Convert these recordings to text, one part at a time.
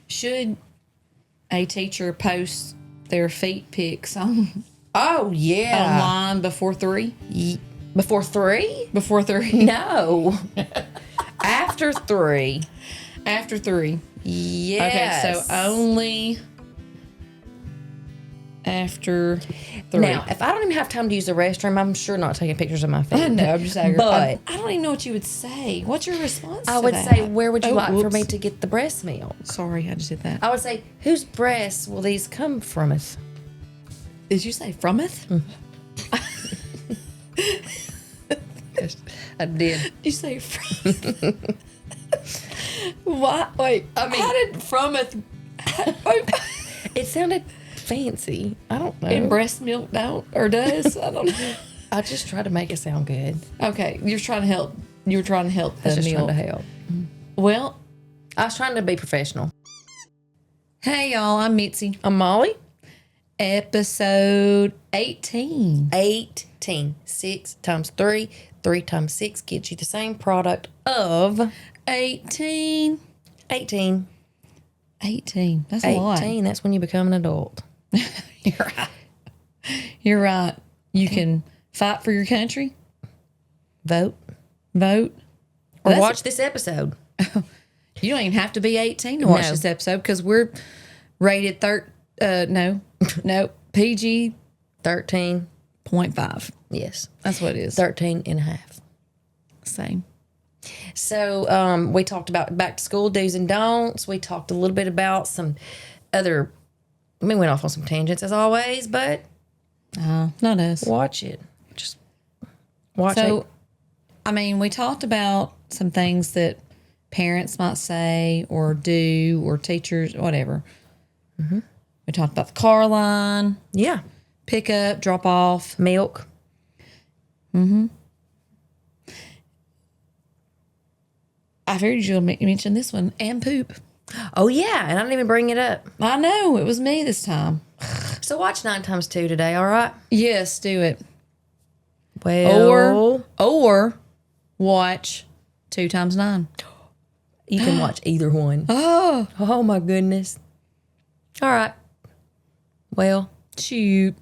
Should a teacher post their feet pics on Oh, yeah. online before 3? Before 3? Before 3? No. After 3. After 3. Yes. Okay, so only after 3. Now, if I don't even have time to use the restroom, I'm sure not taking pictures of my feet. I know, I'm just aggravated. But I don't even know what you would say. What's your response I to would that? say, where would you like for whoops. me to get the breast milk? Sorry, I just did that. I would say, whose breasts will these come from us? Did you say frometh? Yes, I did. Did you say frometh? Why? Wait, I mean- how did frometh... It sounded fancy. I don't know. And breast milk don't or does? I don't know. I just try to make it sound good. Okay, you're trying to help. You were trying to help I was the just meal. trying to help. Well, I was trying to be professional. hey y'all, I'm Mitzi. I'm Molly. Episode 18. 18. 6 times 3. 3 times 6 gets you the same product of 18. 18. 18. That's a lot. 18. That's when you become an adult. You're right. You're right. You can fight for your country, Vote. vote, Or That's- watch this episode. You don't even have to be 18 to watch No. this episode because we're rated no, PG 13. Yes, that's what it is. 13 and a half. Same. So we talked about back to school do's and don'ts. We talked a little bit about some other, we went off on some tangents as always, but Not us. watch it. Just watch So, it. I mean, we talked about some things that parents might say or do or teachers, whatever. Mm-hmm. We talked about the car line, Yeah. pick up, drop off. Milk. I figured you'll mention this one, and poop. Oh, yeah. And I didn't even bring it up. I know, it was me this time. So watch 9 times 2 today, all right? Yes, do it. Well, Or watch 2 times 9. you can watch either one. Oh, my goodness. All right. Well, Shoot.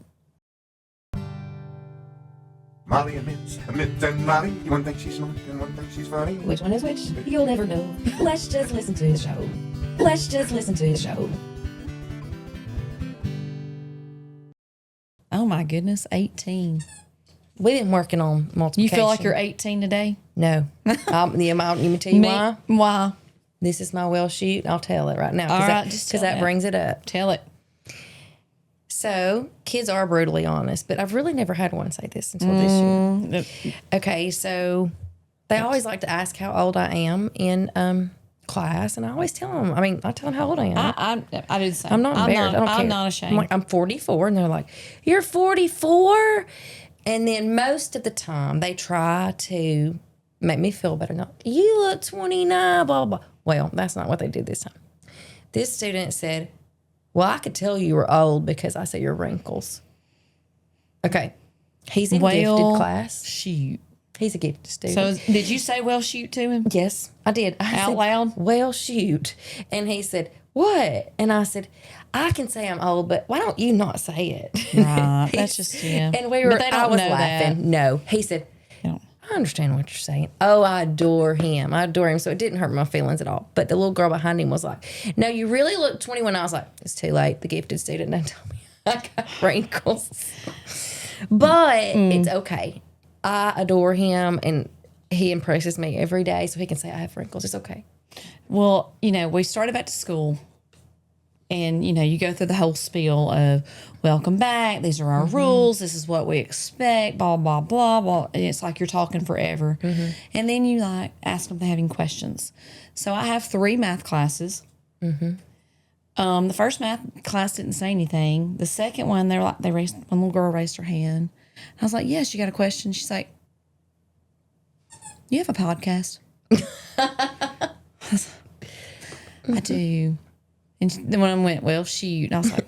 Molly and Mitzi and Molly. One thing she's smart and one thing she's funny. which one is which? You'll never know. Let's just listen to the show. Let's just listen to the show. Oh my goodness, 18. We've been working on multiplication. You feel like you're 18 today? No. Let me tell you why. Why? This is my well shoot. I'll tell it right now. All right, that, just because tell that it. brings it up. Tell it. So kids are brutally honest, but I've really never had one say this until this year. Okay, so they always like to ask how old I am in class, and I always tell them. I tell them how old I am. I do the same. I'm not embarrassed. I don't I'm care. not ashamed. I'm like, I'm 44, and they're like, "You're 44," and then most of the time they try to make me feel better. No, you look 29. Blah blah. Well, that's not what they did this time. This student said, "Well, I could tell you were old because I saw your wrinkles." Okay, he's in gifted class. Shoot. He's a gifted student. So did you say well shoot to him? Yes, I did. I Out said, loud? Well, shoot. And he said, what? And I said, I can say I'm old, but why don't you not say it? Right. That's just, yeah. And we But were, they don't I was know laughing. that. No. He said, Yeah. I understand what you're saying. Oh, I adore him. I adore him. So it didn't hurt my feelings at all. But the little girl behind him was like, no, you really look 21. I was like, it's too late. The gifted student done told me I got wrinkles. But it's okay. I adore him, and he impresses me every day, so he can say I have wrinkles. It's okay. Well, we started back to school and, you go through the whole spiel of welcome back. These are our rules. This is what we expect, blah, blah, blah, blah. And it's like you're talking forever. And then you ask them if they're having questions. So I have 3 math classes. The first math class didn't say anything. The second one, one little girl raised her hand. I was like, yes, you got a question? She's like, you have a podcast? I do. And then when I went, well, shoot. And I was like,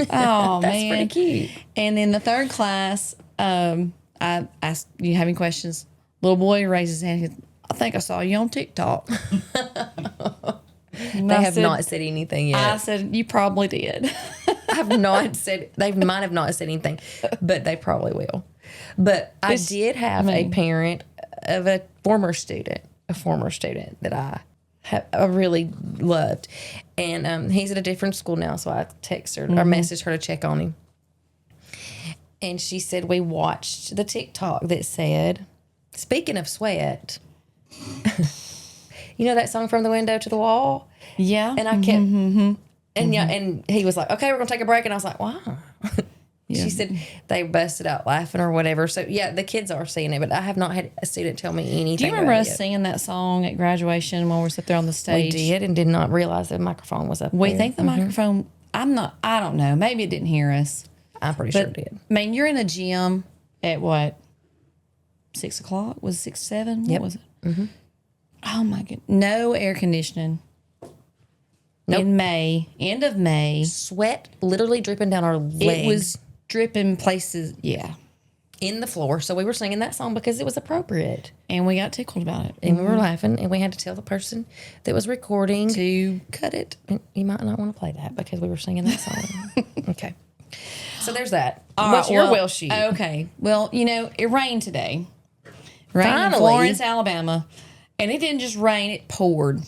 oh, That's man. pretty cute. And in the third class, I asked, you having questions? Little boy raised his hand. He said, I think I saw you on TikTok. They have not said anything I yet. said, you probably did. I have not said, they might have not said anything, but they probably will. But I did have a parent of a former student that I really loved. And he's at a different school now, so I text her or messaged her to check on him. And she said, we watched the TikTok that said, speaking of sweat, you know that song From the Window to the Wall? Yeah. And I kept, and he was like, okay, we're going to take a break. And I was like, wow. She said they busted out laughing or whatever. So, yeah, the kids are seeing it, but I have not had a student tell me anything. Do you remember about us singing that song at graduation when we were sitting there on the stage? We did and did not realize the microphone was up We there. think the microphone, I don't know. Maybe it didn't hear us. I'm pretty sure it did. I mean, you're in a gym at what? 6 o'clock? Was it 6, 7? What was it? Mm-hmm. Oh my goodness. No air conditioning. Nope. In May, end of May. Sweat literally dripping down our legs. It was dripping places. Yeah. In the floor. So we were singing that song because it was appropriate. And we got tickled about it. And we were laughing, and we had to tell the person that was recording To cut it. And you might not want to play that because we were singing that song. Okay. So there's that. What's your well sheet? Okay. Well, it rained today. Rained in Finally. Florence, Alabama. And it didn't just rain, it poured.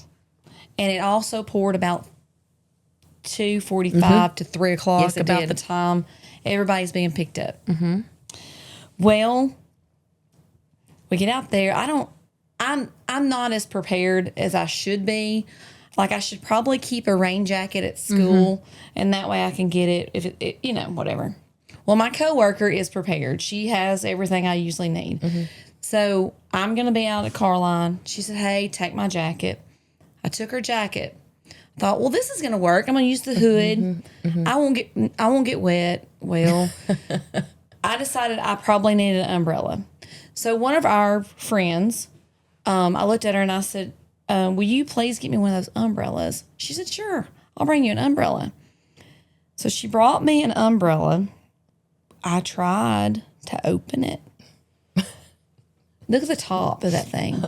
And it also poured about 2:45 to 3 o'clock, Yes, it about did. the time everybody's being picked up. Well, we get out there. I'm not as prepared as I should be. Like, I should probably keep a rain jacket at school, and that way I can get it if it whatever. Well, my coworker is prepared. She has everything I usually need. So I'm going to be out at Carline. She said, hey, take my jacket. I took her jacket. Thought, well, this is going to work. I'm going to use the hood. I won't get wet. Well, I decided I probably needed an umbrella. So one of our friends, I looked at her and I said, will you please get me one of those umbrellas? She said, sure, I'll bring you an umbrella. So she brought me an umbrella. I tried to open it. Look at the top of that thing.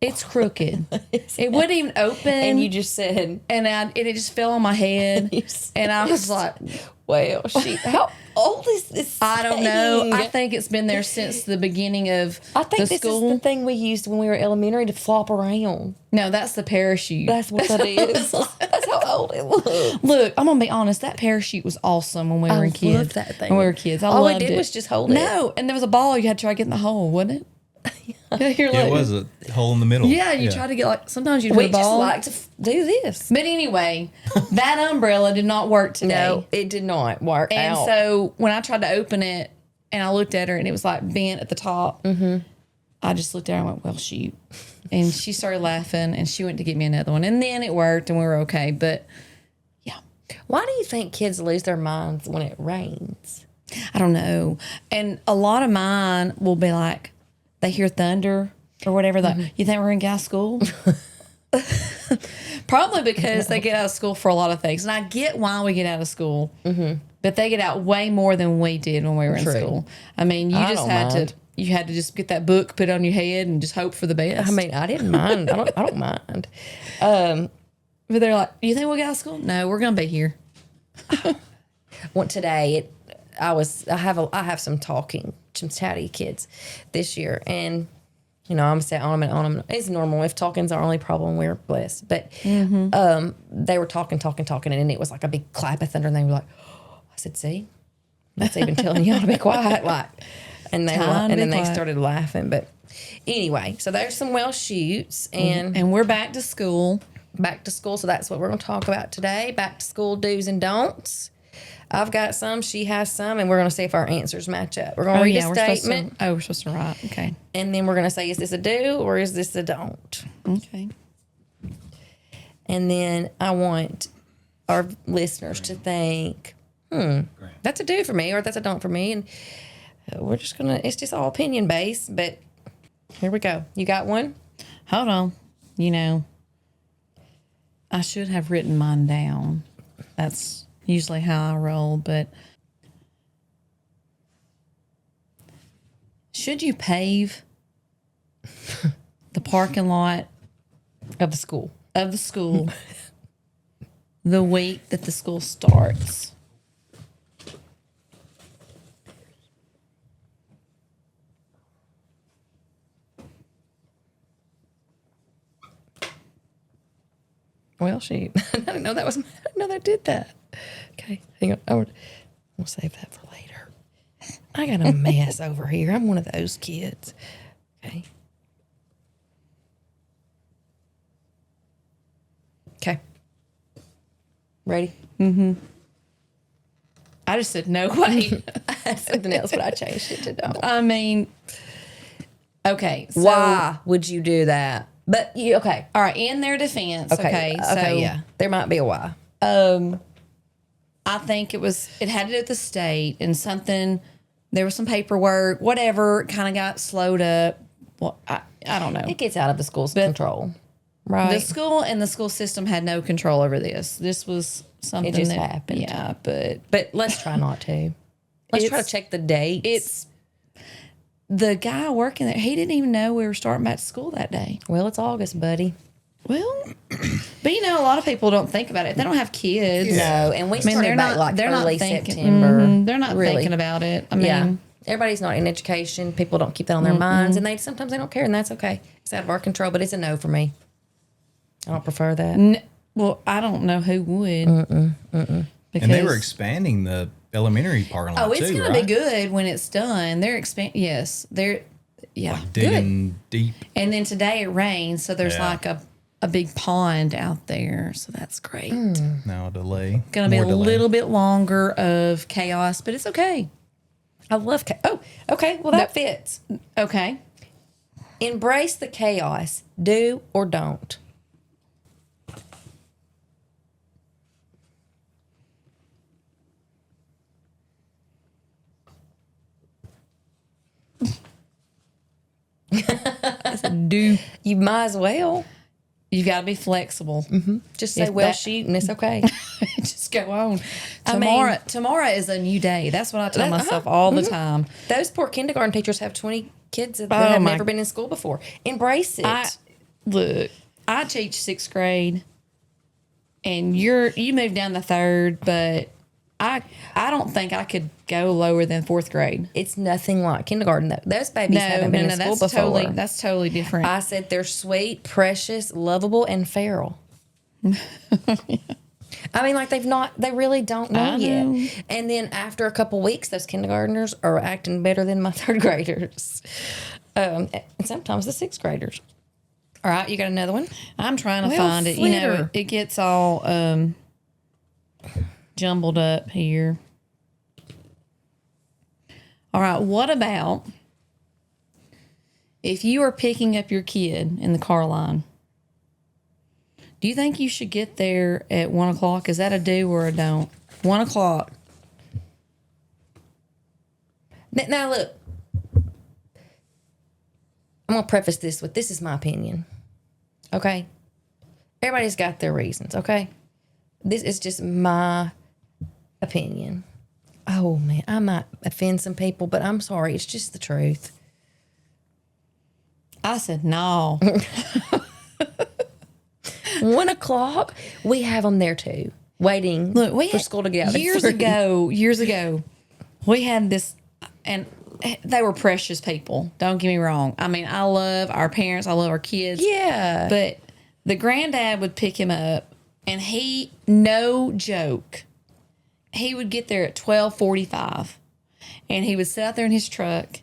It's crooked. It wouldn't even open. And you just said, and it just fell on my head. And I was like, well, how old is this I don't know. thing? I think it's been there since the beginning of I think the this school. is the thing we used when we were elementary to flop around. No, that's the parachute. That's what that is. That's how old it looks. Look, I'm gonna be honest. That parachute was awesome when we were kids. loved that thing. When we were kids, I All we loved did it. was just hold it. No, and there was a ball you had to try to get in the hole, wasn't it? Yeah, you're Yeah, it was a hole in the middle. Yeah, you try to get sometimes you'd We hit a just ball. like to do this. But anyway, that umbrella did not work today. No, it did not work And out. so when I tried to open it and I looked at her and it was like bent at the top, I just looked at her and went, well, shoot. And she started laughing and she went to get me another one. And then it worked and we were okay. But yeah, Why do you think kids lose their minds when it rains? I don't know. And a lot of mine will be like, they hear thunder or whatever. Like, you think we're going to get out of school? Probably because they get out of school for a lot of things. And I get why we get out of school. But they get out way more than we did when we were in True. school. I mean, I don't mind. You had to just get that book, put it on your head, and just hope for the best. I mean, I didn't mind. I don't mind. But they're like, "You think we'll get out of school? No, we're gonna be here." Well, today I have some chatty kids this year, and I'm gonna say on them. It's normal. If talking's our only problem, we're blessed. But they were talking, and then it was like a big clap of thunder, and they were like, I said, "See, that's even telling y'all to be quiet." And they started laughing. But anyway, so there's some well shoots, and we're back to school. Back to school. So that's what we're going to talk about today. Back to school do's and don'ts. I've got some, she has some, and we're going to see if our answers match up. We're going to read a statement. We're supposed to write. Okay. And then we're going to say, is this a do or is this a don't? Okay. And then I want our listeners to think, that's a do for me or that's a don't for me. And we're just going to, it's just all opinion based, but here we go. You got one? Hold on. I should have written mine down. That's usually how I roll, but should you pave the parking lot Of the school. of the school the week that the school starts. Well, shoot. I didn't know that was. I didn't know that did that. Okay, hang on. We'll save that for later. I got a mess over here. I'm one of those kids. Okay. Okay. Ready? I just said, no way. I had something else, but I changed it to don't. I mean, okay. So, Why would you do that? But you okay? all right, in their defense, okay. So, yeah, there might be a why. I think it had to do with the state and something. There was some paperwork, whatever, kind of got slowed up. Well, I don't know. It gets out of the school's control, right? The school and the school system had no control over this. This was something It just that happened. Yeah, but let's try not to. Let's try to check the dates. it's the guy working there. He didn't even know we were starting back to school that day. well, it's August, buddy. Well, but a lot of people don't think about it. They don't have kids. No, and we started they're back not. like They're not early thinking. September. They're not really. thinking about it. I mean, Yeah, everybody's not in education. People don't keep that on their minds, and sometimes they don't care, and that's okay. It's out of our control, but it's a no for me. I don't prefer that. well, I don't know who would. And they were expanding the elementary parking lot it's too, going right? to be good when it's done. They're Yes, they're. Yeah, Like digging deep. And then today it rained, so there's Yeah. like a big pond out there, so that's great. Now a delay. Going to be More a delay. little bit longer of chaos, but it's okay. I love Oh, okay. Well, that fits. Okay. Embrace the chaos. Do or don't. Do You might as well. you got to be flexible. Just say, If well, that- shoot, and it's okay. Just go on. I mean- Tomorrow is a new day. That's what I tell That- myself all the time. Those poor kindergarten teachers have 20 kids that Oh, have my- never been in school before. Embrace it. Look, I teach 6th grade, and you moved down to 3rd, but I don't think I could go lower than 4th grade. It's nothing like kindergarten, though. Those babies haven't been in school before. That's totally different. I said they're sweet, precious, lovable, and feral. I mean, like they really don't know I yet. know. And then after a couple weeks, those kindergartners are acting better than my 3rd graders. And sometimes the 6th graders. All right, you got another one? I'm trying to Well, find it. Flitter. It gets all jumbled up here. All right, what about if you are picking up your kid in the car line? Do you think you should get there at 1 o'clock? Is that a do or a don't? 1 o'clock. Now, look. I'm going to preface this with this is my opinion. Okay? Everybody's got their reasons, okay? This is just my opinion. Oh, man. I might offend some people, but I'm sorry. It's just the truth. I said no. 1 o'clock, we have them there too, waiting Look, we for had- school to get out. at years 3. ago, we had this, and they were precious people. Don't get me wrong. I mean, I love our parents. I love our kids. Yeah. But the granddad would pick him up, and no joke, he would get there at 12:45, and he would sit out there in his truck,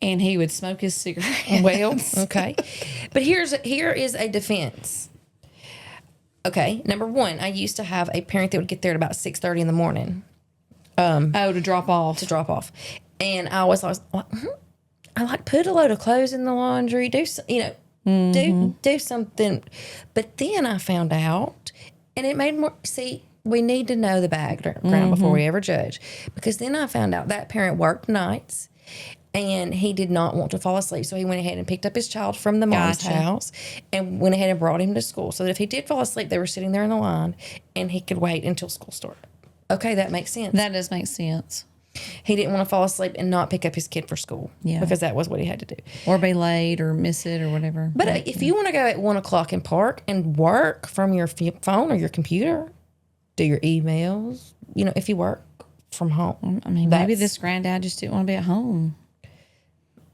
and he would smoke his cigarette. Well, okay. But here is a defense. Okay, number one, I used to have a parent that would get there at about 6:30 in the morning To drop off. to drop off, and I was like, I like put a load of clothes in the laundry, do something. But then I found out, and it made more. See, we need to know the background before we ever judge, because then I found out that parent worked nights. And he did not want to fall asleep. So he went ahead and picked up his child from the mom's Gotcha. house and went ahead and brought him to school. So that if he did fall asleep, they were sitting there in the line and he could wait until school started. Okay, that makes sense. That does make sense. He didn't want to fall asleep and not pick up his kid for school. Yeah. Because that was what he had to do. Or be late or miss it or whatever. But if you want to go at 1 o'clock and park and work from your phone or your computer, do your emails, if you work from home. I mean, maybe this granddad just didn't want to be at home.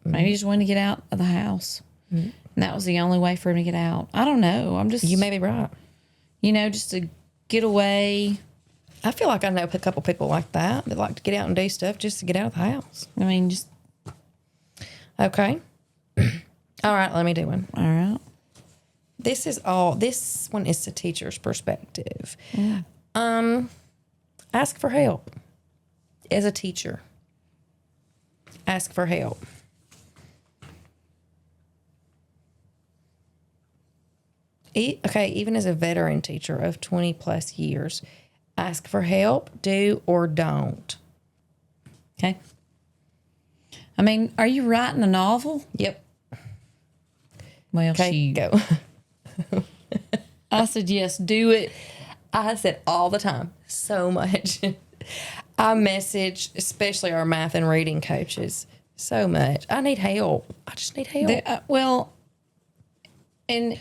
Maybe he just wanted to get out of the house. And that was the only way for him to get out. I don't know. You may be right. Just to get away. I feel like I know a couple people like that like to get out and do stuff just to get out of the house. I mean, just. Okay. All right, let me do one. All right. This one is the teacher's perspective. Ask for help. As a teacher, ask for help. Even as a veteran teacher of 20 plus years, ask for help, do or don't. Okay. I mean, are you writing a novel? Yep. Well, Okay, go. I said yes, do it. I said all the time, so much. I message, especially our math and reading coaches, so much. I need help. I just need help. And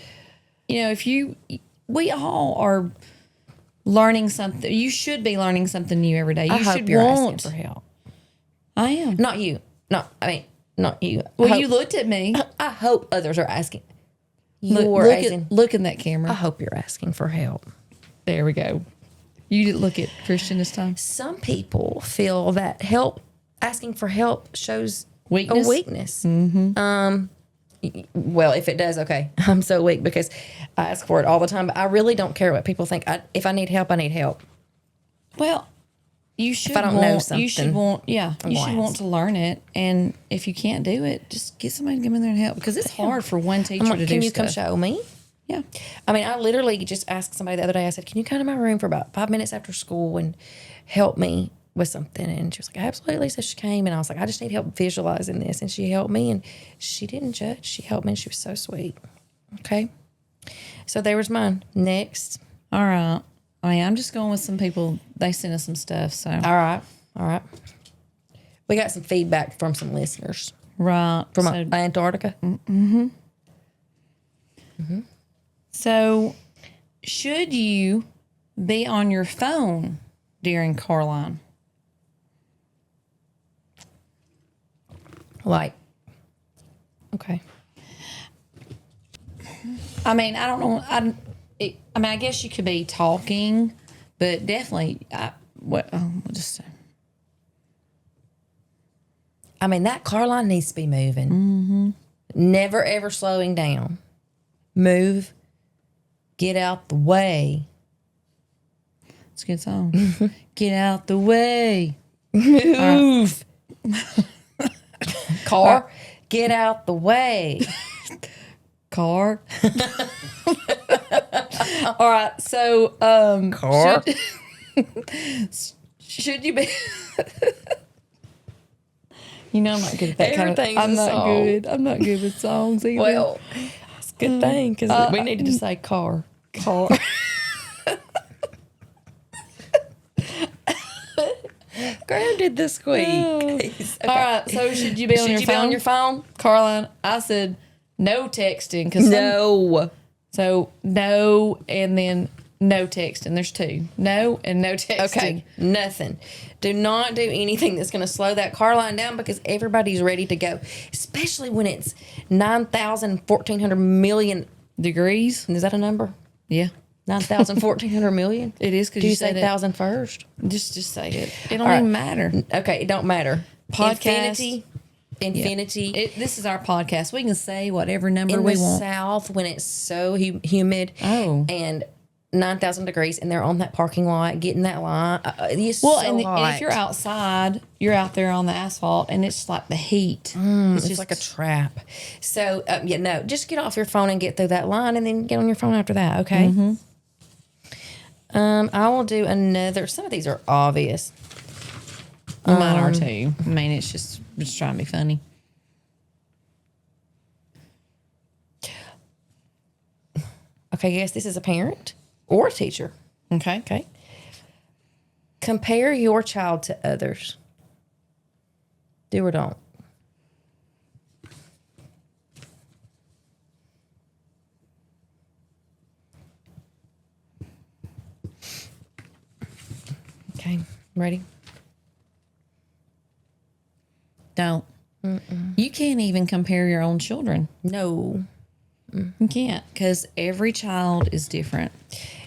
we all are learning something. You should be learning something new every day. You I hope should you're want. asking for help. I am. Not you. Not you. Well, you looked at me. I hope others are asking. Look in that camera. I hope you're asking for help. There we go. You didn't look at Christian this time. Some people feel that asking for help shows Weakness? a weakness. Mm-hmm. Well, if it does, okay. I'm so weak because I ask for it all the time, but I really don't care what people think. If I need help, I need help. Well, you should. If I don't know something, you should want. Yeah, you should ask. want to learn it. And if you can't do it, just get somebody to come in there and help because it's hard for one teacher to do Can you stuff. come show me? Yeah. I mean, I literally just asked somebody the other day. I said, "Can you come to my room for about 5 minutes after school and help me with something?" And she was like, "Absolutely." So she came, and I was like, "I just need help visualizing this." And she helped me, and she didn't judge. She helped me, and she was so sweet. Okay. So there was mine. Next. All right. I mean, I'm just going with some people. They sent us some stuff. So All right. We got some feedback from some listeners right from so, Antarctica. So, should you be on your phone during car line? Like, okay. I mean, I don't know. I guess you could be talking, but definitely, I mean, that car line needs to be moving. Mm-hmm. Never, ever slowing down. Move. Get out the way. It's a good song. Get out the way. Move. Car, get out the way. Car. All right. So, Car. Should you be? I'm not good at that Everything's I'm a not song. good. I'm not good with songs either. Well, it's a good thing because we needed to say car. Car. Graham did the squeak. Okay. All right. So should you be on Should your you phone? be on your phone? Caroline, I said no texting because No. So no, and then no texting. There's two. No and no texting. Okay. Nothing. Do not do anything that's going to slow that car line down because everybody's ready to go, especially when it's 9,000, 1,400 million. Degrees. Is that a number? Yeah. 9,000, 1,400 million? It is because Do you you say said it. 1,000 first? Just say it. It don't All right. even matter. Okay, it don't matter. Podcast. Infinity. This is our podcast. We can say whatever number In we the want. South, when it's so humid and 9,000 degrees, and they're on that parking lot getting that line. It's Well, so and hot. if you're outside, you're out there on the asphalt, and it's like the heat. it's just like a trap. So, no, just get off your phone and get through that line, and then get on your phone after that, okay? Mm-hmm. I will do another. Some of these are obvious. Mine are too. I mean, it's just trying to be funny. Okay, yes, this is a parent or a teacher. Okay. Okay. Compare your child to others. Do or don't? Okay, ready? Don't. You can't even compare your own children. No. You can't, because every child is different.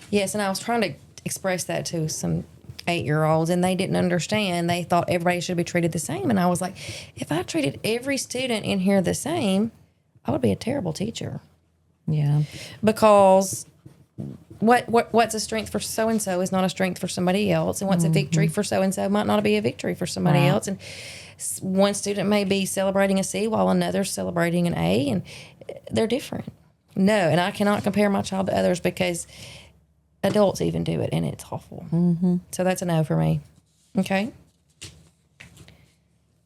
Yes, and I was trying to express that to some 8-year-olds, and they didn't understand. They thought everybody should be treated the same. And I was like, if I treated every student in here the same, I would be a terrible teacher. Yeah. Because what's a strength for so and so is not a strength for somebody else, and what's a victory for so and so might not be a victory for somebody Right. else. And one student may be celebrating a C while another's celebrating an A, and they're different. No, and I cannot compare my child to others because adults even do it, and it's awful. Mm-hmm. So that's a no for me. Okay.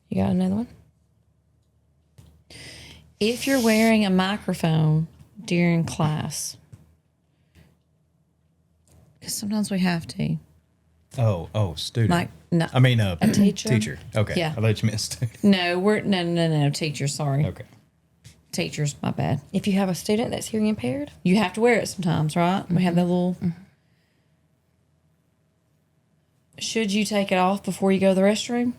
You got another one? If you're wearing a microphone during class, because sometimes we have to. Oh, student. Like, no. I mean, a teacher? Teacher. Okay. Yeah. I thought you meant student. No, no, teacher, sorry. Okay. Teachers, my bad. If you have a student that's hearing impaired? You have to wear it sometimes, right? We have that little... Should you take it off before you go to the restroom?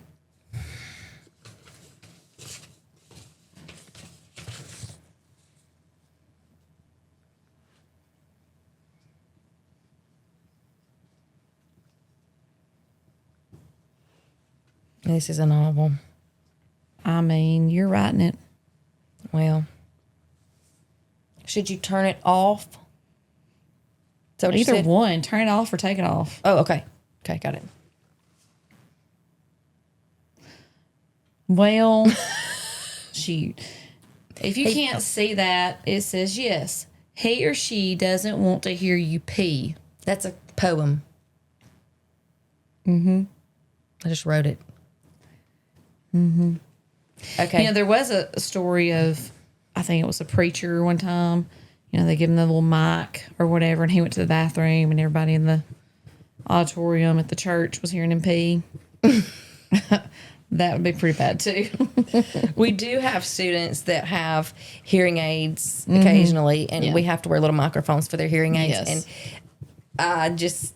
This is a novel. I mean, you're writing it. Well, should you turn it off? Is that what you Either said? one. Turn it off or take it off. Oh, okay. Okay, got it. Well, shoot. If you can't see that, it says yes. He or she doesn't want to hear you pee. That's a poem. Mm-hmm. I just wrote it. Mm-hmm. Okay. You know, there was a story of, I think it was a preacher one time. You know, they give him the little mic or whatever, and he went to the bathroom, and everybody in the auditorium at the church was hearing him pee. That would be pretty bad, too. We do have students that have hearing aids occasionally, and Yeah. we have to wear little microphones for their hearing aids. Yes. And I just,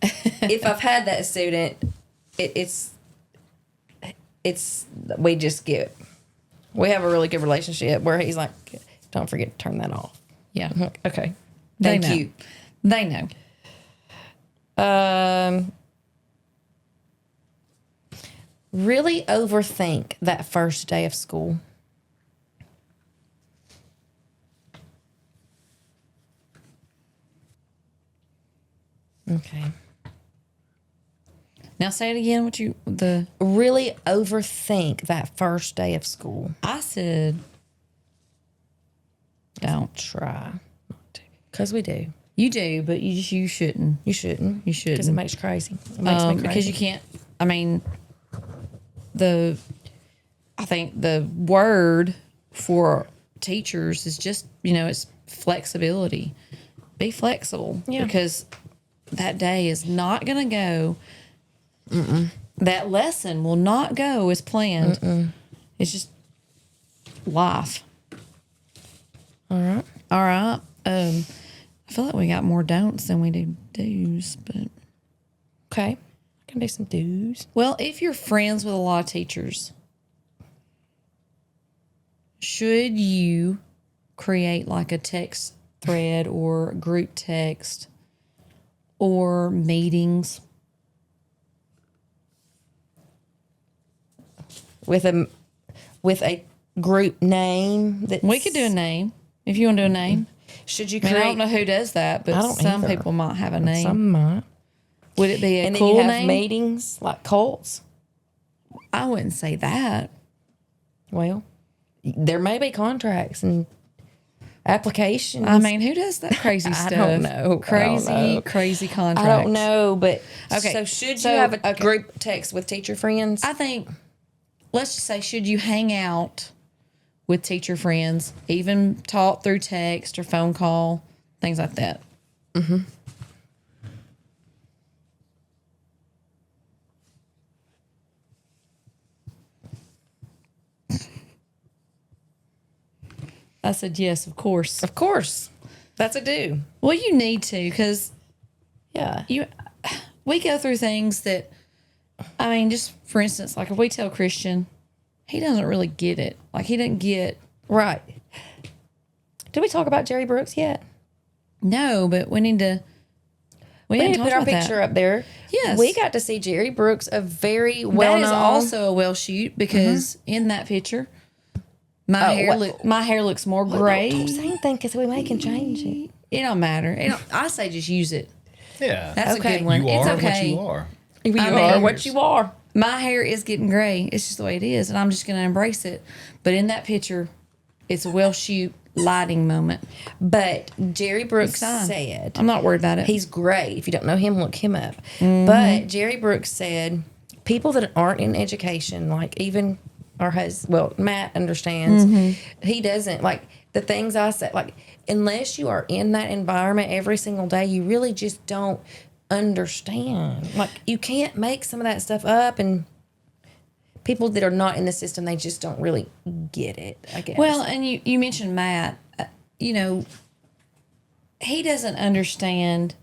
if I've had that student, it's we just we have a really good relationship where he's like, don't forget to turn that off. Yeah. Okay. They Thank know. you. They know. Really overthink that first day of school. Okay. Now say it again. Really overthink that first day of school. I said, don't. Try not to. Because we do. You do, but you shouldn't. You shouldn't. You shouldn't. Because it makes crazy. It makes me crazy. Because you can't. I mean, I think the word for teachers is just, it's flexibility. Be flexible. Yeah. Because that day is not going to go. Mm-mm. That lesson will not go as planned. Mm-mm. It's just life. All right. All right. I feel like we got more don'ts than we do do's, but Okay. I can do some do's. well, if you're friends with a lot of teachers, should you create like a text thread or group text or meetings? With a group name that We could do a name if you want to do a name. Should you I mean, create? I don't know who does that, but I don't some either. people might have a name. Some might. Would it be a And then cool you have name? meetings like cults. I wouldn't say that. Well, there may be contracts and applications. I mean, who does that crazy I stuff? don't know. Crazy contracts. I don't know, but Okay, So should so- you have a okay. group text with teacher friends? I think, let's just say, should you hang out with teacher friends, even talk through text or phone call, things like that? Mm-hmm. I said, yes, of course. Of course. That's a do. Well, you need to, because Yeah. we go through things that, I mean, just for instance, like if we tell Christian, he doesn't really get it. Like he doesn't get. Right. Did we talk about Jerry Brooks yet? No, but we need to. We We didn't need to talk put our about picture that. up there. Yes. We got to see Jerry Brooks, a very well-known. That is also a well shoot because in that picture, my hair looks more gray. Don't say anything because we may can change it. It don't matter. I say just use it. Yeah. That's Okay. a good one. You It's are okay. what you are. You I are mean- what you are. My hair is getting gray. It's just the way it is, and I'm just going to embrace it. But in that picture, it's a well shoot lighting moment. But Jerry Brooks fine. said, I'm not worried about it. he's great. If you don't know him, look him up. Mm-hmm. But Jerry Brooks said, people that aren't in education, like even our husband, well, Matt understands. Mm-hmm. He doesn't. Like the things I said, like unless you are in that environment every single day, you really just don't understand. Like you can't make some of that stuff up, and people that are not in the system, they just don't really get it, I guess. Well, and you mentioned Matt. He doesn't understand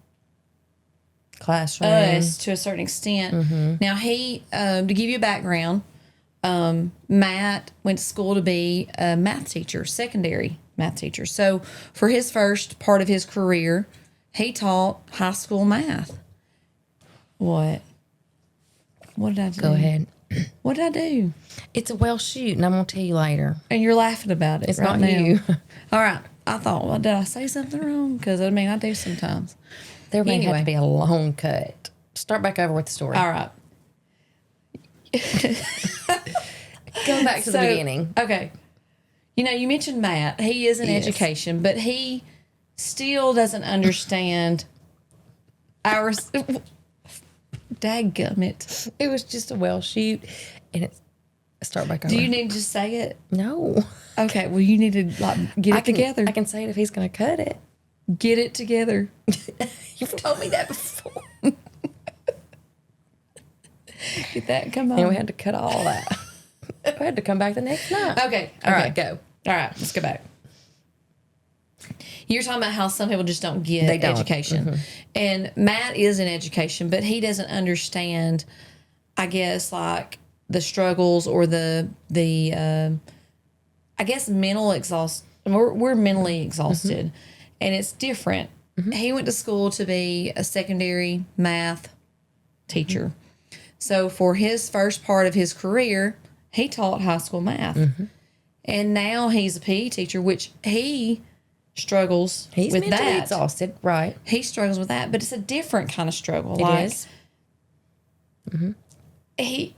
classroom. us to a certain extent. Now, he, to give you a background, Matt went to school to be a math teacher, secondary math teacher. So for his first part of his career, he taught high school math. What? What did I do? Go ahead. What did I do? It's a well shoot, and I'm gonna tell you later. And you're laughing about it. It's right not now. you. All right. I thought, well, did I say something wrong? Because I mean, I do sometimes. There may have Anyway. to be a long cut. Start back over with the story. All right. Going back to the beginning. Okay. You mentioned Matt. He is in Yes. education, but he still doesn't understand our. Dadgummit. It was just a well shoot, and it's start back over. Do you need to just say it? No. Okay. Well, you need to get it together. I can say it if he's gonna cut it. Get it together. You've told me that before. Get that. Come on. And we had to cut all that. We had to come back the next night. Okay. All okay. right, go. All right, let's go back. You're talking about how some people just don't get They don't. education. And Matt is in education, but he doesn't understand, I guess, like the struggles or the I guess mental exhaust. We're mentally exhausted, and it's different. He went to school to be a secondary math teacher. So for his first part of his career, he taught high school math. And now he's a PE teacher, which he struggles He's with mentally that. exhausted, right? He struggles with that, but it's a different kind of struggle. It is. It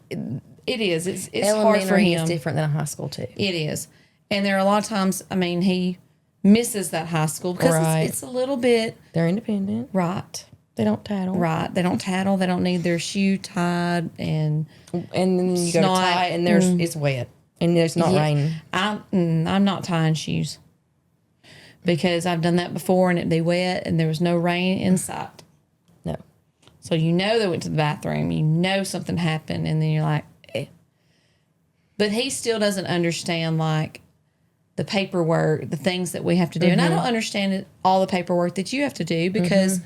is. It's hard for Elementary him. is different than a high school too. It is. And there are a lot of times, I mean, he misses that high school because Right. it's a little bit They're independent. right. They don't tattle. Right. They don't tattle. They don't need their shoe tied. And And then you go to Snot. tie, and it's wet, and there's not raining. I'm not tying shoes because I've done that before and it'd be wet and there was no rain in sight. No. So they went to the bathroom. Something happened, and then you're like, eh. But he still doesn't understand like the paperwork, the things that we have to do. And I don't understand all the paperwork that you have to do because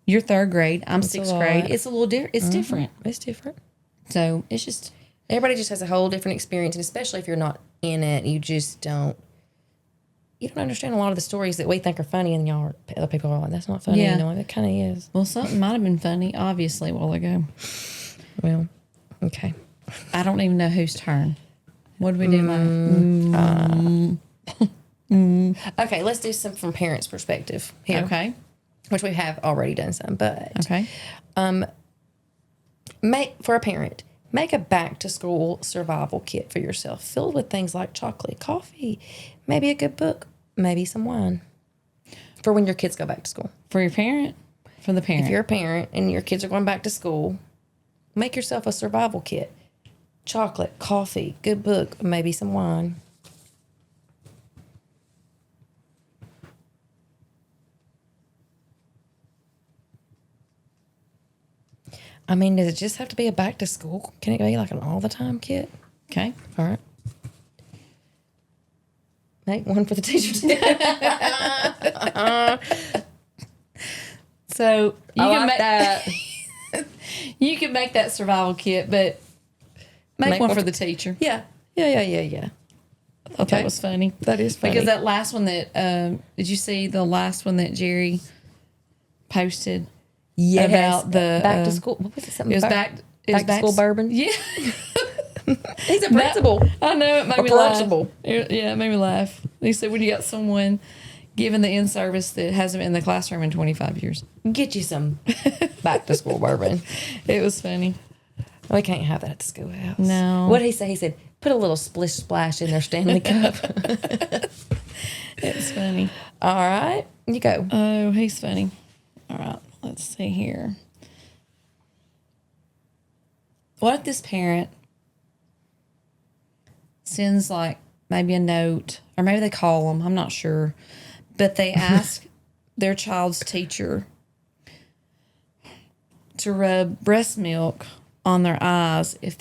you're third grade. I'm sixth grade. lot. It's a little different. It's different. It's different. So it's just Everybody just has a whole different experience, and especially if you're not in it, you just don't. You don't understand a lot of the stories that we think are funny, and other people are like, "That's not funny." Yeah. You know, it kind of is. well, something might have been funny, obviously, a while ago. Well, okay. I don't even know whose turn. What did we do? Okay, let's do some from parents' perspective here. Okay. Which we have already done some, but Okay. for a parent, make a back to school survival kit for yourself, filled with things like chocolate, coffee, maybe a good book, maybe some wine, for when your kids go back to school. For your parent? For the parent. If you're a parent and your kids are going back to school, make yourself a survival kit. Chocolate, coffee, good book, maybe some wine. I mean, does it just have to be a back to school? Can it be like an all the time kit? Okay. All right. Make one for the teacher too. So you I can like make that. you can make that survival kit, but make one for the teacher. Yeah. I thought that was funny. That is funny. Because that last one that did you see the last one that Jerry posted? Yes. About the back to school. What was it? Something It was back, back. It was back to school bourbon. Yeah, He's a principal. I know it made A me laugh. principal. Yeah, it made me laugh. He said when you got someone giving the in-service that hasn't been in the classroom in 25 years. Get you some back to school bourbon. It was funny. We can't have that at the schoolhouse. No. What did he say? He said, put a little splish splash in their Stanley Cup. It's funny. All right. You go. Oh, he's funny. All right, let's see here. What if this parent sends like maybe a note, or maybe they call them, I'm not sure, but they ask their child's teacher to rub breast milk on their eyes if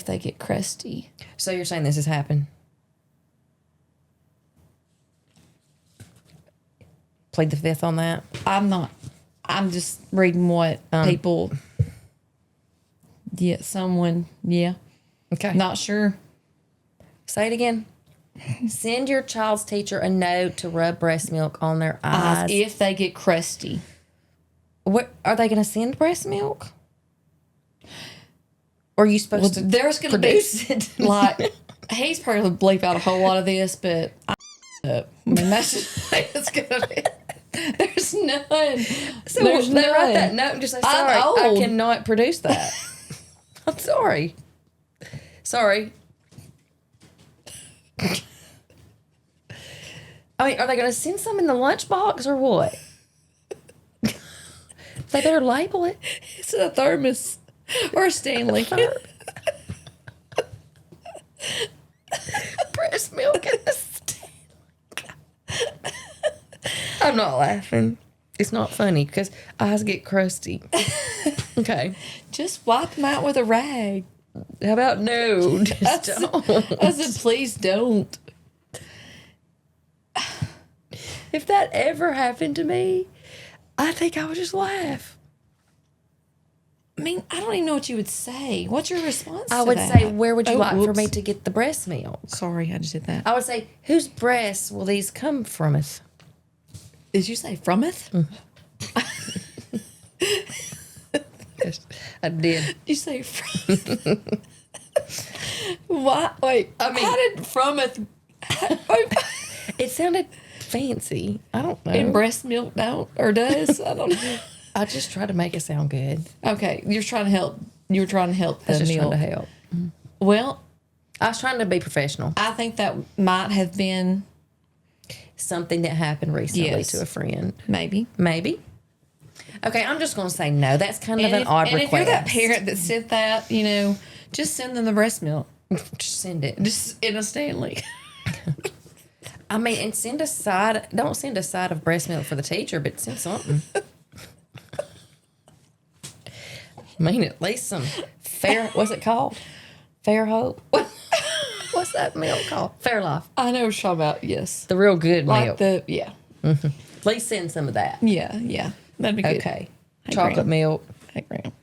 they get crusty. So you're saying this has happened? Plead the fifth on that. I'm not. I'm just reading what people. Yeah, someone. Yeah, Okay. not sure. Say it again. Send your child's teacher a note to rub breast milk on their eyes. If they get crusty. What are they going to send breast milk? Or are you supposed to There's going to be produce it? like he's probably gonna bleep out a whole lot of this, but I mean that's just it's gonna be. There's none. So There's they write none. that note and just say, I'm sorry, I old. cannot produce that. I'm sorry. Sorry. I mean, are they going to send some in the lunchbox or what? They better label it. It's a thermos or a Stanley. Breast milk in a Stanley. I'm not laughing. It's not funny because eyes get crusty. Okay. Just wipe them out with a rag. How about no? Just don't. I said, please don't. If that ever happened to me, I think I would just laugh. I mean, I don't even know what you would say. What's your response? I to would that? say, where would you Oh, like for whoops. me to get the breast milk? Sorry, I just did that. I would say, whose breasts will these come from us? Did you say frometh? Yes, I did. You say frometh? Why? Wait, I mean- how did frometh? It sounded fancy. I don't know. And breast milk don't or does? I don't know. I just tried to make it sound good. Okay, you're trying to help. You were trying to help I the was just milk. trying to help. Well, I was trying to be professional. I think that might have been Something that happened recently Yes. to a friend. maybe. Maybe. Okay, I'm just going to say no. That's kind of And an if, odd and request. if you're that parent that sent that, just send them the breast milk, Just send it. just in a Stanley. I mean, and send a side. Don't send a side of breast milk for the teacher, but send something. I mean, at least some fair. What's it called? Fair Hope. What's that milk called? Fair Life. I know what you're talking about. Yes, The real good like milk. yeah, Please send some of that. yeah. That'd be good. Okay. Hey, Chocolate Graham. milk. Hey, Graham.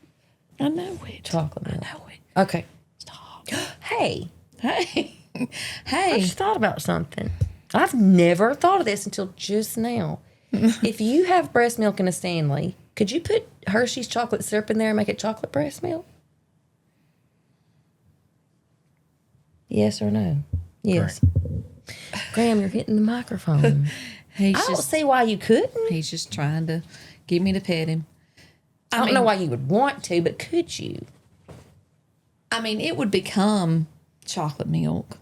I know it. Chocolate milk. I know it. Okay. Stop. Hey, Hey, I hey. just thought about something. I've never thought of this until just now. If you have breast milk in a Stanley, could you put Hershey's chocolate syrup in there and make it chocolate breast milk? Yes or no? Yes. Graham, you're hitting the microphone. He's I don't just see why you couldn't. he's just trying to get me to pet him. I don't know why you would want to, but could you? I mean, it would become chocolate milk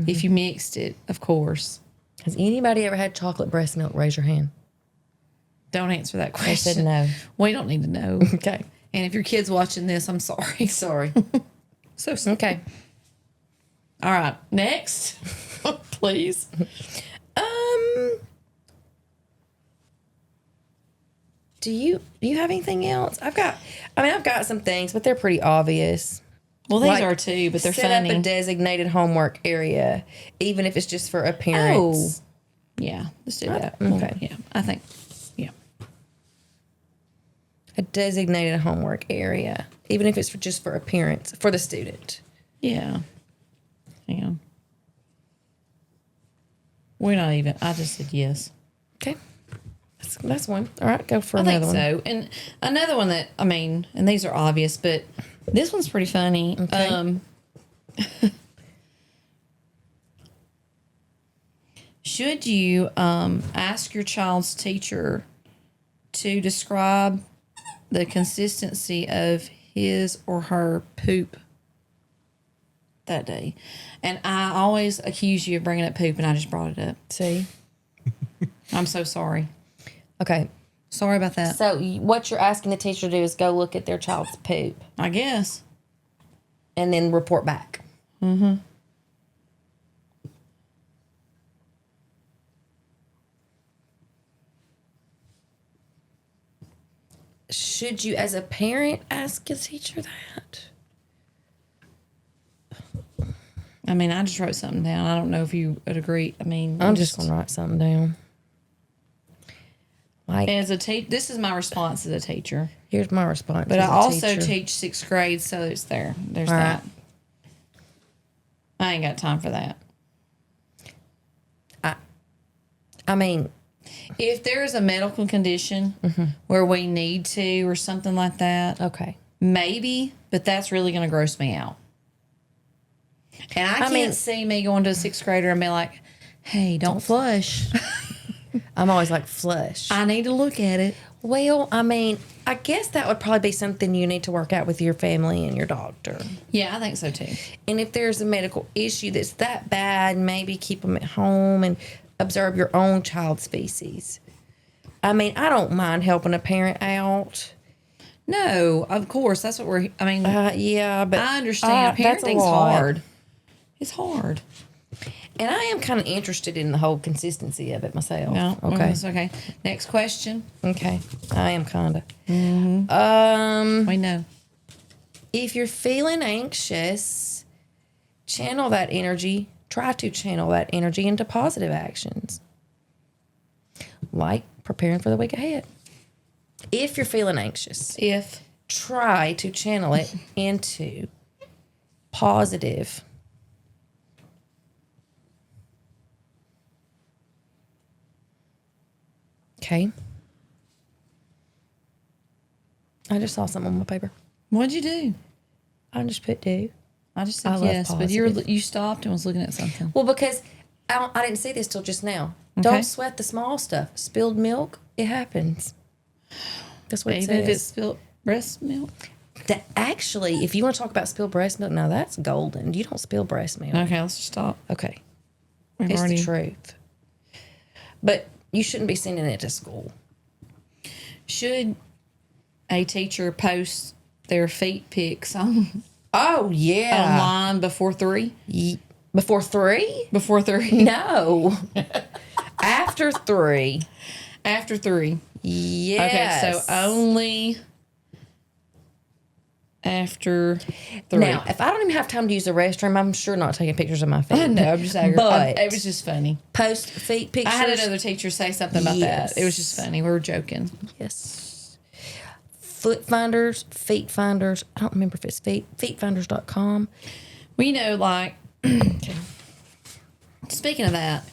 if you mixed it, of course. Has anybody ever had chocolate breast milk? Raise your hand. Don't answer that I question. said no. We don't need to know. Okay. And if your kid's watching this, I'm sorry. Sorry. So sorry. Okay. All right. Next, please. Do you have anything else? I've got some things, but they're pretty obvious. Well, these Like, are too, but they're set funny. up a designated homework area, even if it's just for Oh, appearance. yeah. Let's do that. okay. Well, yeah, I think. Yeah. A designated homework area, even if it's just for appearance for the student. Yeah. Hang on. We're not even. I just said yes. Okay. That's one. All right, go for I think another one. so. And another one that, I mean, and these are obvious, but this one's pretty funny. Okay. Should you ask your child's teacher to describe the consistency of his or her poop that day? And I always accuse you of bringing up poop, and I just brought it up. See? I'm so sorry. Okay. Sorry about that. So what you're asking the teacher to do is go look at their child's poop I guess. and then report back. Should you, as a parent, ask a teacher that? I mean, I just wrote something down. I don't know if you would agree. I mean, I'm just going to write something down. Like, as a teacher, this is my response as a teacher. here's my response. But I as a also teacher. teach sixth grade, so it's there. There's All that. right. I ain't got time for that. I mean, If there is a medical condition where we need to or something like that, okay. maybe, but that's really going to gross me out. And I can't mean- see me going to a sixth grader and be like, hey, don't flush. I'm always like, flush. I need to look at it. Well, I mean, I guess that would probably be something you need to work out with your family and your doctor. Yeah, I think so too. And if there's a medical issue that's that bad, maybe keep them at home and observe your own child species. I mean, I don't mind helping a parent out. No, of course. That's what we're, I mean, Yeah, but I understand. that's a Parenting's lot. hard. It's hard. And I am kind of interested in the whole consistency of it myself. No, Okay. it's okay. Next question. Okay. I am kind of. We know. If you're feeling anxious, channel that energy. Try to channel that energy into positive actions, like preparing for the week ahead. If you're feeling anxious, If try to channel it into positive. Okay. I just saw something on my paper. what'd you do? I just put do. I just I said love yes, but positive. you stopped and was looking at something. Well, because I didn't see this till just now. Okay. Don't sweat the small stuff. Spilled milk, it happens. That's what it Even if says. it's spilled breast milk. Actually, if you want to talk about spilled breast milk, now that's golden. You don't spill breast milk. Okay, let's just stop. Okay. We've It's already- the truth. But you shouldn't be sending it to school. Should a teacher post their feet pics on Oh, yeah. online before 3? Before 3? Before 3? No. After 3. After 3. Yes. Okay, so only after 3. Now, if I don't even have time to use the restroom, I'm sure not taking pictures of my feet. I know, I'm just aggravated. But It was just funny. post feet pictures. I had another teacher say something about Yes. that. It was just funny. We were joking. Yes. Foot finders, feet finders. I don't remember if it's feetfinders.com. Well, you know, like, speaking of that,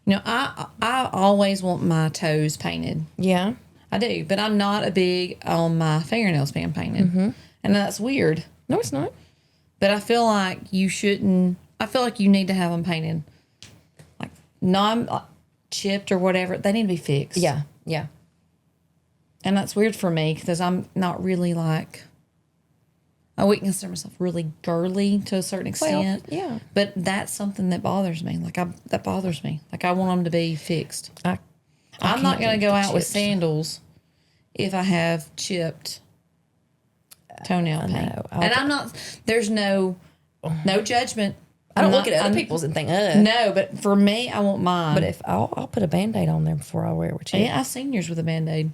you know, I always want my toes painted. Yeah. I do, but I'm not a big on my fingernails being painted. Mm-hmm. And that's weird. No, it's not. But I feel like you shouldn't, I feel like you need to have them painted, like, chipped or whatever. They need to be fixed. Yeah. Yeah. And that's weird for me because I'm not really like, I wouldn't consider myself really girly to a certain extent. yeah. But that's something that bothers me. That bothers me. Like, I want them to be fixed. I'm not going to go out with sandals if I have chipped toenail paint. know. And I'm not, there's no judgment. I don't I'm look not- at other I'm- people's and think, ugh. No, but for me, I want mine. But if I'll put a Band-Aid on there before I wear it with you. yeah, I've seen yours with a Band-Aid.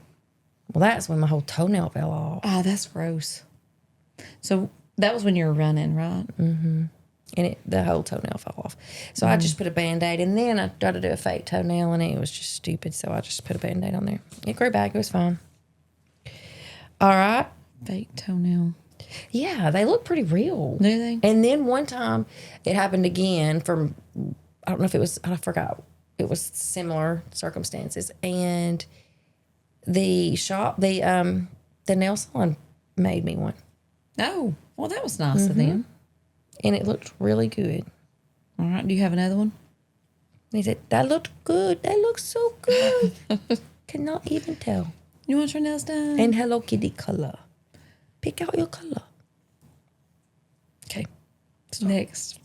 Well, that's when my whole toenail fell off. Oh, that's gross. So That was when you were running, right? And the whole toenail fell off. So I just put a Band-Aid, and then I tried to do a fake toenail, and it was just stupid. So I just put a Band-Aid on there. It grew back. It was fine. All right. Fake toenail. Yeah, they look pretty real. Do they? And then one time it happened again from, I don't know if it was, I forgot. It was similar circumstances. And the nail salon made me one. Oh, well, that was nice of them. And it looked really good. All right. Do you have another one? And he said, that looked good. That looks so good. Cannot even tell. You want your nails done? And Hello Kitty color. Pick out your color. Okay. Next.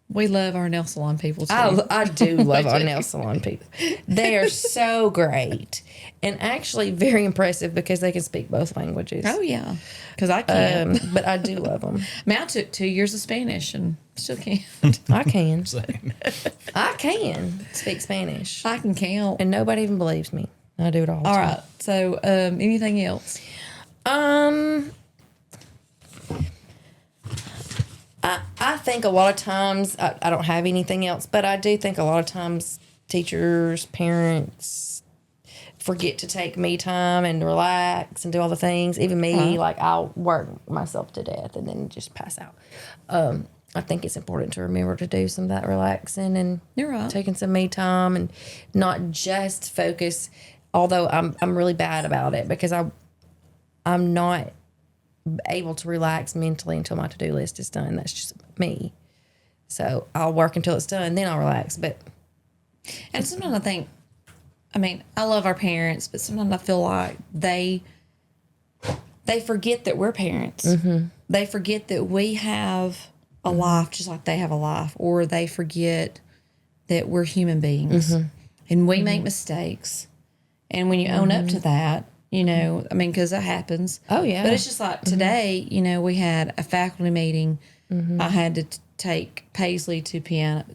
We love our nail salon people too. I do love our nail salon people. They are so great. And actually very impressive because they can speak both languages. Oh, yeah. Because I can't. But I do love them. I mean, I took 2 years of Spanish and still can't. I can. Same. I can speak Spanish. I can count. And nobody even believes me. I do it all the All time. right. So, anything else? I think a lot of times, I don't have anything else, but I do think a lot of times teachers, parents forget to take me time and relax and do all the things. Even me, like I'll work myself to death and then just pass out. I think it's important to remember to do some of that relaxing and You're right. taking some me time and not just focus. Although I'm really bad about it because I'm not able to relax mentally until my to-do list is done. That's just me. So I'll work until it's done, then I'll relax. But And sometimes I think, I mean, I love our parents, but sometimes I feel like they forget that we're parents. They forget that we have a life just like they have a life, or they forget that we're human beings and we make mistakes. And when you own up to that, you know, I mean, because that happens. Oh, yeah. But it's just like today, you know, we had a faculty meeting. I had to take Paisley to piano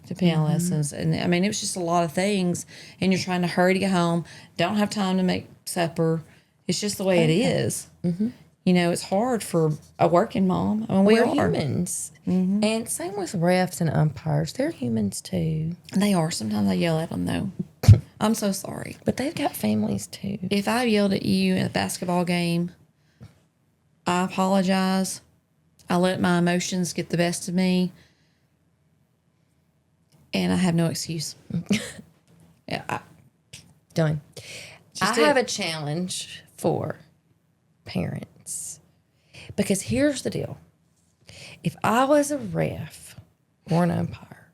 lessons. And I mean, it was just a lot of things. And you're trying to hurry to get home, don't have time to make supper. It's just the way it is. You know, it's hard for a working mom. I mean, we're are humans. And same with refs and umpires. They're humans too. They are. Sometimes I yell at them, though. I'm so sorry. But they've got families too. If I yelled at you in a basketball game, I apologize. I let my emotions get the best of me. And I have no excuse. Done. Just I have a challenge for parents. Because here's the deal. If I was a ref or an umpire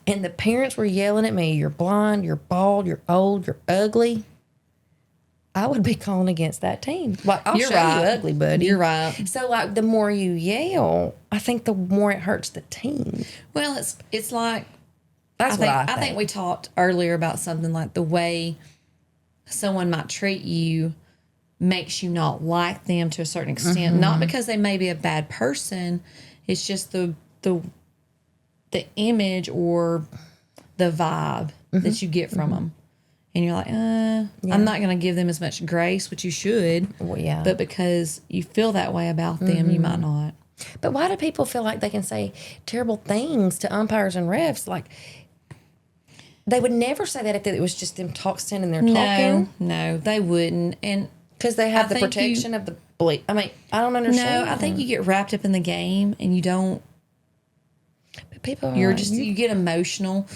and the parents were yelling at me, you're blind, you're bald, you're old, you're ugly, I would be calling against that team. Like, I'll You're show right. you ugly, buddy. You're right. So, like, the more you yell, I think the more it hurts the team. Well, it's like, That's what I think. I think we talked earlier about something like the way someone might treat you makes you not like them to a certain extent. Not because they may be a bad person. It's just the image or the vibe that you get from them. And you're like, I'm not going to give them as much grace, which you should. Well, yeah. But because you feel that way about them, you might not. But why do people feel like they can say terrible things to umpires and refs? Like, they would never say that if it was just them standing there talking. No, they wouldn't. And Because they have I the think protection of the bleep. I mean, I don't understand. no, I think you get wrapped up in the game and you don't. But people are You're like, just you get emotional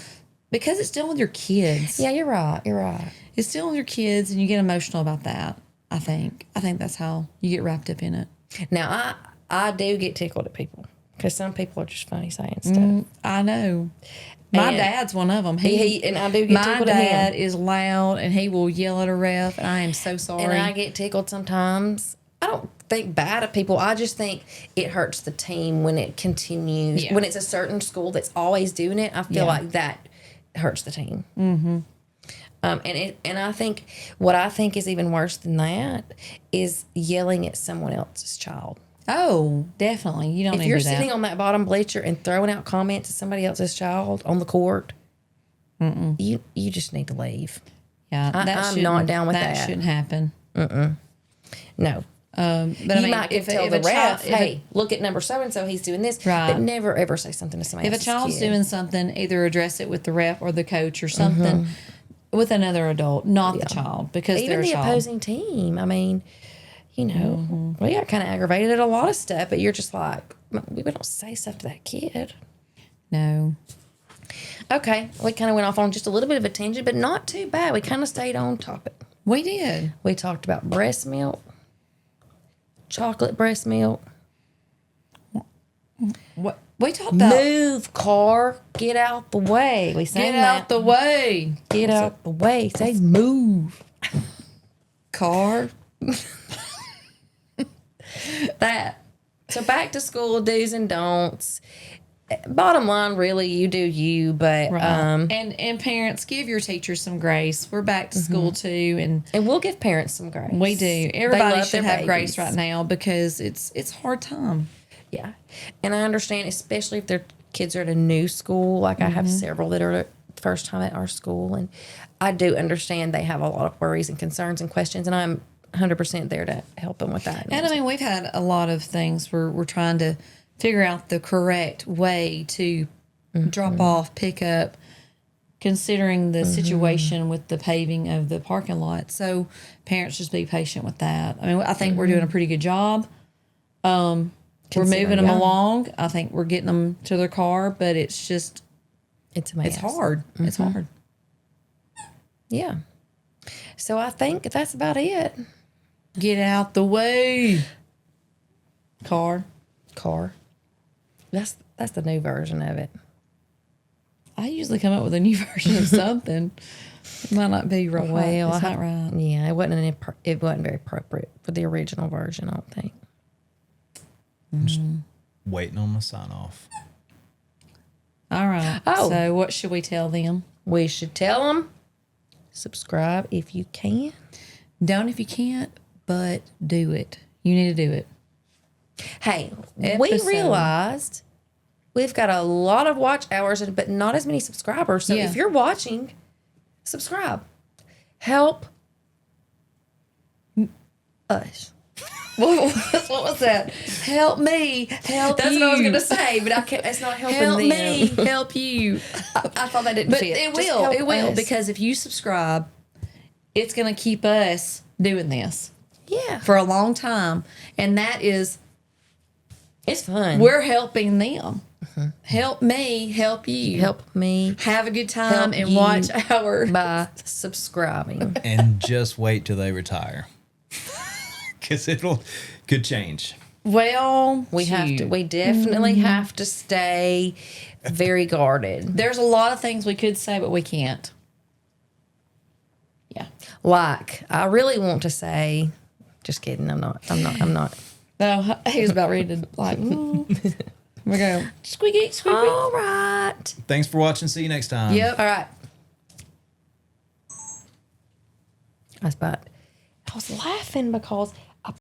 because it's dealing with your kids. Yeah, you're right. You're right. It's dealing with your kids, and you get emotional about that. I think that's how you get wrapped up in it. Now, I do get tickled at people because some people are just funny saying stuff. I know. My And dad's one of them. and I do get My tickled at dad him. is loud, and he will yell at a ref, and I am so sorry. And I get tickled sometimes. I don't think bad of people. I just think it hurts the team when it continues. Yeah. When it's a certain school that's always doing it, I feel like that hurts the team. Mm-hmm. And I think what I think is even worse than that is yelling at someone else's child. Oh, definitely. You don't If need you're to do that. sitting on that bottom bleacher and throwing out comments at somebody else's child on the court, you just need to leave. Yeah, I'm not down with that. That shouldn't happen. No. But I You mean, might if, tell if the a child, ref, hey, look at number so and so, he's doing this, Right. but never ever say something to somebody if a else's child's kid. doing something, either address it with the ref or the coach or something with another adult, not the child, because Even they're a the child. opposing team. I mean, you know, we got kind of aggravated at a lot of stuff, but you're just like, we don't say stuff to that kid. No. Okay, we kind of went off on just a little bit of a tangent, but not too bad. We kind of stayed on topic. We did. We talked about breast milk, chocolate breast milk. What we talked about. Move, car, get out the way. We sang Get out that. the way. Get out the way. Say move. Car. That. So back to school do's and don'ts. Bottom line, really, you do you, but And parents, give your teachers some grace. We're back to school too, and we'll give parents some grace. we do. They Everybody love should their have grace babies. right now because it's hard time. Yeah. And I understand, especially if their kids are at a new school. Like I have several that are at first time at our school. And I do understand they have a lot of worries and concerns and questions. And I'm 100% there to help them with that. And I mean, we've had a lot of things where we're trying to figure out the correct way to drop off, pick up, considering the situation with the paving of the parking lot. So parents, just be patient with that. I mean, I think we're doing a pretty good job. We're moving them along. I think we're getting them to their car, but it's just, it's a mess. it's hard. It's hard. Yeah. So I think that's about it. Get out the way. Car. That's the new version of it. I usually come up with a new version of something. It might not be right. Well, It's not right. Yeah, it wasn't very appropriate for the original version, I don't think. Waiting on my sign off. All right. Oh. So what should we tell them? We should tell them, subscribe if you can. Don't if you can't, but do it. You need to do it. Hey, we Episode. realized we've got a lot of watch hours, but not as many subscribers. So Yeah. if you're watching, subscribe. Help us. What was that? Help me. Help That's you. what I was going to say, but I can't. It's not helping Help them. me. Help you. I thought that didn't But fit. it Just will. help It will. us. Because if you subscribe, it's going to keep us doing this yeah, for a long time. And that is, it's fun. we're helping them. Help me. Help you. Help me Have a good time Help and you. watch our. by subscribing. And just wait till they retire. Because could change. Well, We have to. shoot. We definitely have to stay very guarded. There's a lot of things we could say, but we can't. Yeah. Like, I really want to say, just kidding. I'm not. No, he was about ready to like. We go squeaky, squeaky. All right. Thanks for watching. See you next time. Yep. All right. I was laughing because